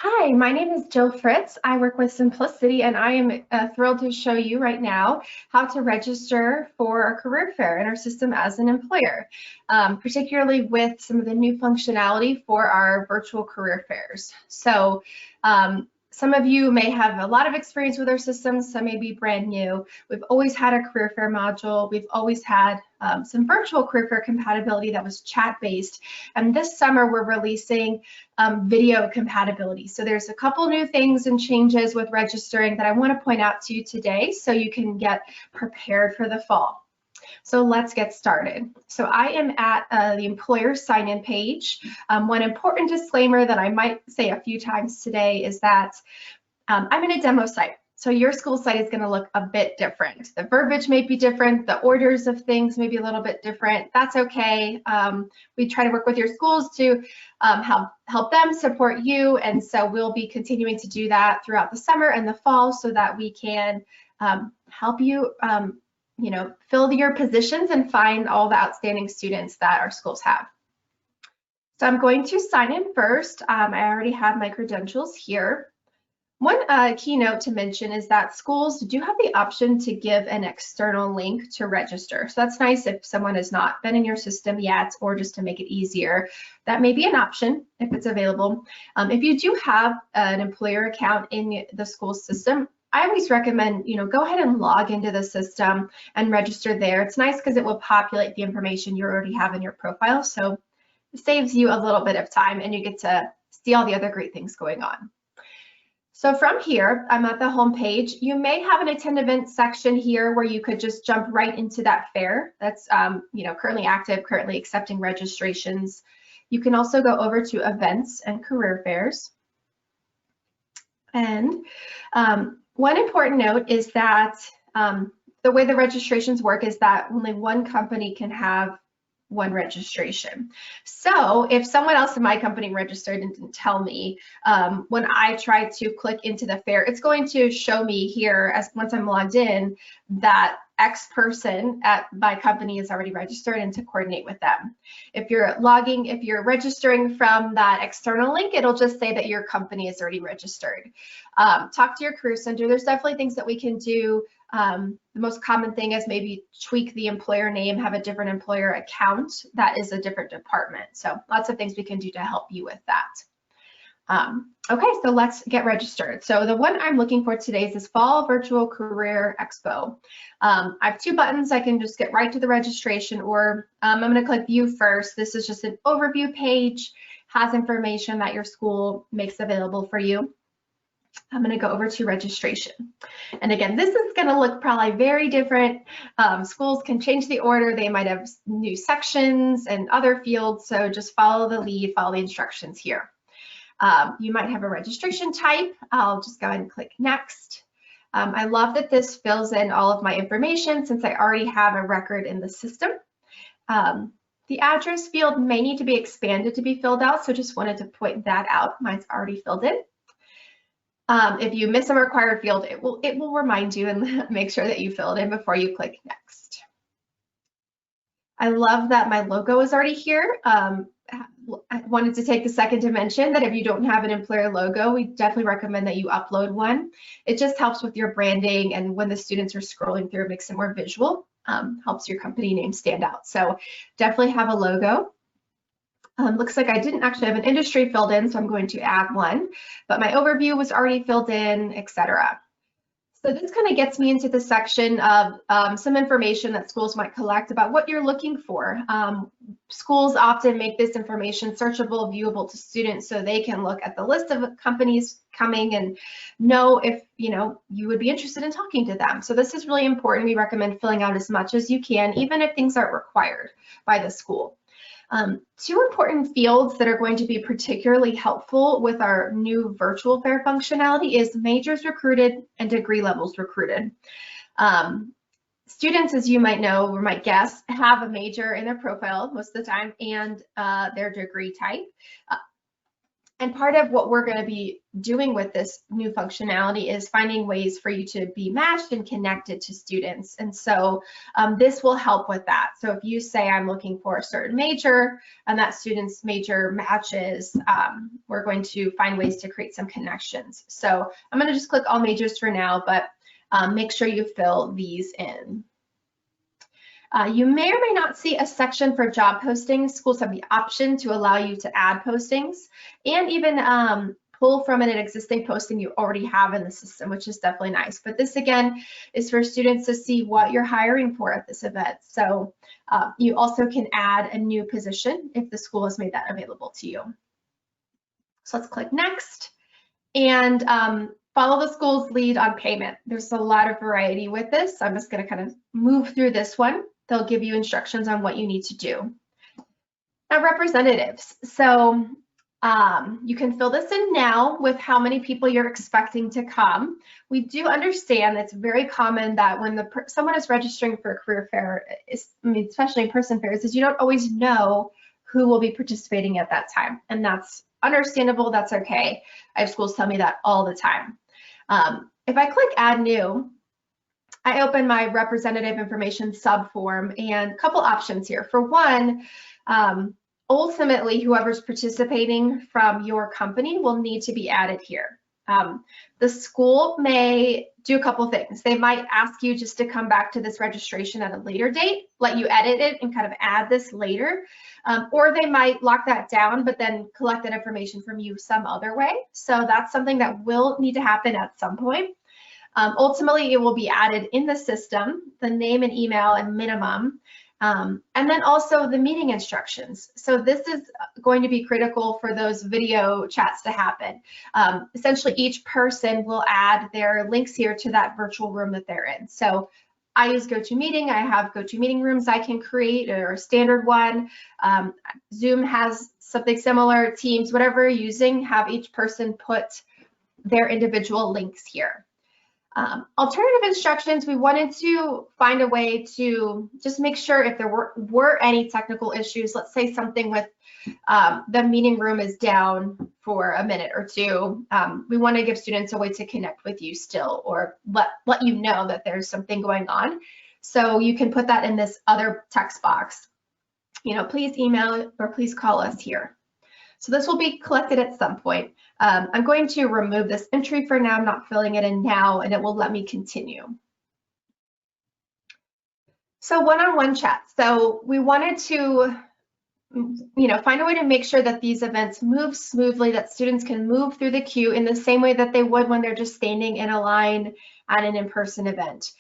Hi, my name is Jill Fritz. I work with Symplicity, and I am thrilled to show you right now how to register for a career fair in our system as an employer, particularly with some of the new functionality for our virtual career fairs. Some of you may have a lot of experience with our system, some may be brand new. We've always had a career fair module. We've always had some virtual career fair compatibility that was chat-based. And this summer, we're releasing video compatibility. So there's a couple new things and changes with registering that I want to point out to you today so you can get prepared for the fall. So let's get started. So I am at the employer sign-in page. One important disclaimer that I might say a few times today is that I'm in a demo site. So your school site is going to look a bit different. The verbiage may be different. The orders of things may be a little bit different. That's okay. We try to work with your schools to help them support you. And so we'll be continuing to do that throughout the summer and the fall so that we can help you fill your positions and find all the outstanding students that our schools have. So I'm going to sign in first. I already have my credentials here. One key note to mention is that schools do have the option to give an external link to register. So that's nice if someone has not been in your system yet, or just to make it easier. That may be an option if it's available. If you do have an employer account in the school system, I always recommend, go ahead and log into the system and register there. It's nice because it will populate the information you already have in your profile. So it saves you a little bit of time and you get to see all the other great things going on. So from here, I'm at the home page. You may have an attend event section here where you could just jump right into that fair that's currently active, currently accepting registrations. You can also go over to events and career fairs. And one important note is that the way the registrations work is that only one company can have one registration. So if someone else in my company registered and didn't tell me, when I try to click into the fair, it's going to show me here, as once I'm logged in, that X person at my company is already registered and to coordinate with them. If you're registering from that external link, it'll just say that your company is already registered. Talk to your career center. There's definitely things that we can do. The most common thing is maybe tweak the employer name, have a different employer account that is a different department. So lots of things we can do to help you with that. Okay, so let's get registered. So the one I'm looking for today is this Fall Virtual Career Expo. I have two buttons. I can just get right to the registration, or I'm going to click View first. This is just an overview page, has information that your school makes available for you. I'm going to go over to registration. And again, this is going to look probably very different. Schools can change the order. They might have new sections and other fields. So just follow the lead, follow the instructions here. You might have a registration type. I'll just go ahead and click next. I love that this fills in all of my information since I already have a record in the system. The address field may need to be expanded to be filled out. So just wanted to point that out. Mine's already filled in. If you miss a required field, it will remind you and make sure that you fill it in before you click next. I love that my logo is already here. I wanted to take a second to mention that if you don't have an employer logo, we definitely recommend that you upload one. It just helps with your branding, and when the students are scrolling through, it makes it more visual, helps your company name stand out. So definitely have a logo. Looks like I didn't actually have an industry filled in, so I'm going to add one, but my overview was already filled in, etc. So this kind of gets me into the section of some information that schools might collect about what you're looking for. Schools often make this information searchable, viewable to students so they can look at the list of companies coming and know if you would be interested in talking to them. So this is really important. We recommend filling out as much as you can, even if things aren't required by the school. Two important fields that are going to be particularly helpful with our new virtual fair functionality is majors recruited and degree levels recruited. Students, as you might know or might guess, have a major in their profile most of the time and their degree type. And part of what we're going to be doing with this new functionality is finding ways for you to be matched and connected to students. And so this will help with that. So if you say I'm looking for a certain major and that student's major matches, we're going to find ways to create some connections. So I'm going to just click all majors for now, but make sure you fill these in. You may or may not see a section for job postings. Schools have the option to allow you to add postings and even pull from an existing posting you already have in the system, which is definitely nice. But this again is for students to see what you're hiring for at this event. So you also can add a new position if the school has made that available to you. So let's click next and follow the school's lead on payment. There's a lot of variety with this. I'm just going to kind of move through this one. They'll give you instructions on what you need to do. Now, representatives. So you can fill this in now with how many people you're expecting to come. We do understand that it's very common that when someone is registering for a career fair, especially in-person fairs, is you don't always know who will be participating at that time. And that's understandable, that's okay. I have schools tell me that all the time. If I click Add New, I open my representative information subform and a couple options here. For one, ultimately, whoever's participating from your company will need to be added here. The school may do a couple things. They might ask you just to come back to this registration at a later date, let you edit it and kind of add this later, or they might lock that down, but then collect that information from you some other way. So that's something that will need to happen at some point. Ultimately, it will be added in the system, the name and email and minimum, and then also the meeting instructions. So this is going to be critical for those video chats to happen. Essentially, each person will add their links here to that virtual room that they're in. So I use GoToMeeting. I have GoToMeeting rooms I can create, or a standard one. Zoom has something similar. Teams, whatever you're using, have each person put their individual links here. Alternative instructions, we wanted to find a way to just make sure if there were any technical issues, let's say something with the meeting room is down for a minute or two, we want to give students a way to connect with you still, or let you know that there's something going on. So you can put that in this other text box. You know, please email or please call us here. So this will be collected at some point. I'm going to remove this entry for now. I'm not filling it in now, and it will let me continue. So one-on-one chat. So we wanted to, find a way to make sure that these events move smoothly, that students can move through the queue in the same way that they would when they're just standing in a line at an in-person event.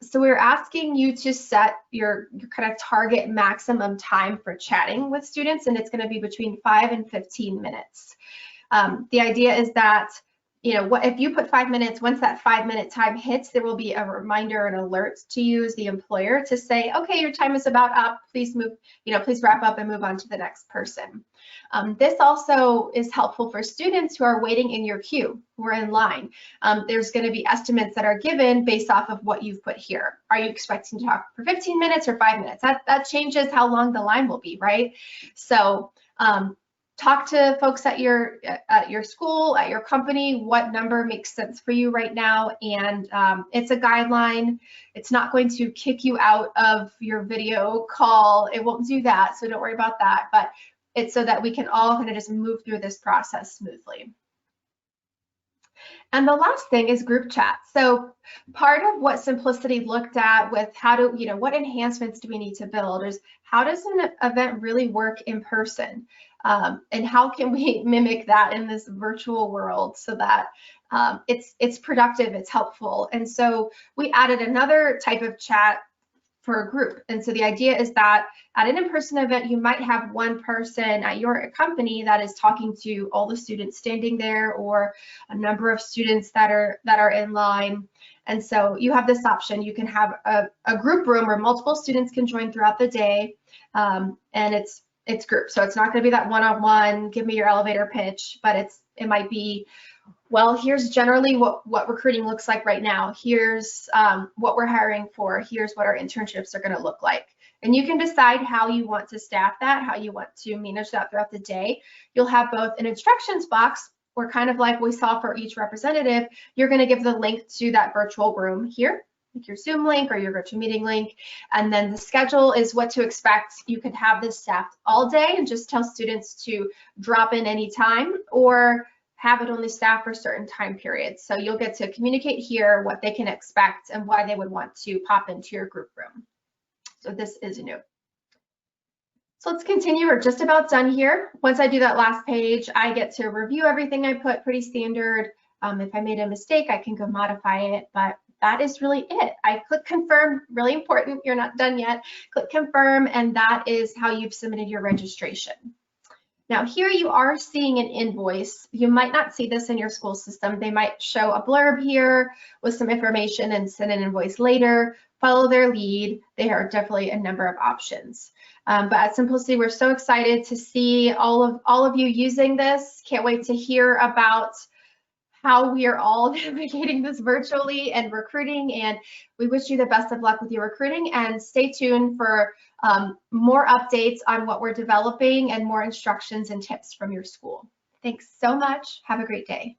So we're asking you to set your kind of target maximum time for chatting with students, and it's going to be between 5 and 15 minutes. The idea is that, if you put 5 minutes, once that 5-minute time hits, there will be a reminder and alert to you as the employer to say, okay, your time is about up, please move, please wrap up and move on to the next person. This also is helpful for students who are waiting in your queue, who are in line. There's going to be estimates that are given based off of what you've put here. Are you expecting to talk for 15 minutes or 5 minutes? That changes how long the line will be, right? So talk to folks at your school, at your company, what number makes sense for you right now. And it's a guideline. It's not going to kick you out of your video call. It won't do that, so don't worry about that. But it's so that we can all kind of just move through this process smoothly. And the last thing is group chat. So part of what Symplicity looked at with what enhancements do we need to build is how does an event really work in person? And how can we mimic that in this virtual world so that it's productive, it's helpful. And so we added another type of chat for a group. And so the idea is that at an in-person event, you might have one person at your company that is talking to all the students standing there, or a number of students that are in line. And so you have this option. You can have a group room where multiple students can join throughout the day, and it's group. So it's not going to be that one-on-one, give me your elevator pitch, but it might be, well, here's generally what recruiting looks like right now. Here's what we're hiring for. Here's what our internships are going to look like. And you can decide how you want to staff that, how you want to manage that throughout the day. You'll have both an instructions box, or kind of like we saw for each representative, you're going to give the link to that virtual room here, like your Zoom link or your virtual meeting link. And then the schedule is what to expect. You could have this staffed all day and just tell students to drop in anytime, or have it only staffed for certain time periods. So you'll get to communicate here what they can expect and why they would want to pop into your group room. So this is new. So let's continue. We're just about done here. Once I do that last page, I get to review everything I put, pretty standard. If I made a mistake, I can go modify it, but that is really it. I click confirm, really important, you're not done yet. Click confirm, and that is how you've submitted your registration. Now here you are seeing an invoice. You might not see this in your school system. They might show a blurb here with some information and send an invoice later. Follow their lead. There are definitely a number of options. But at Symplicity, we're so excited to see all of you using this. Can't wait to hear about how we are all navigating this virtually and recruiting, and we wish you the best of luck with your recruiting, and stay tuned for more updates on what we're developing and more instructions and tips from your school. Thanks so much. Have a great day.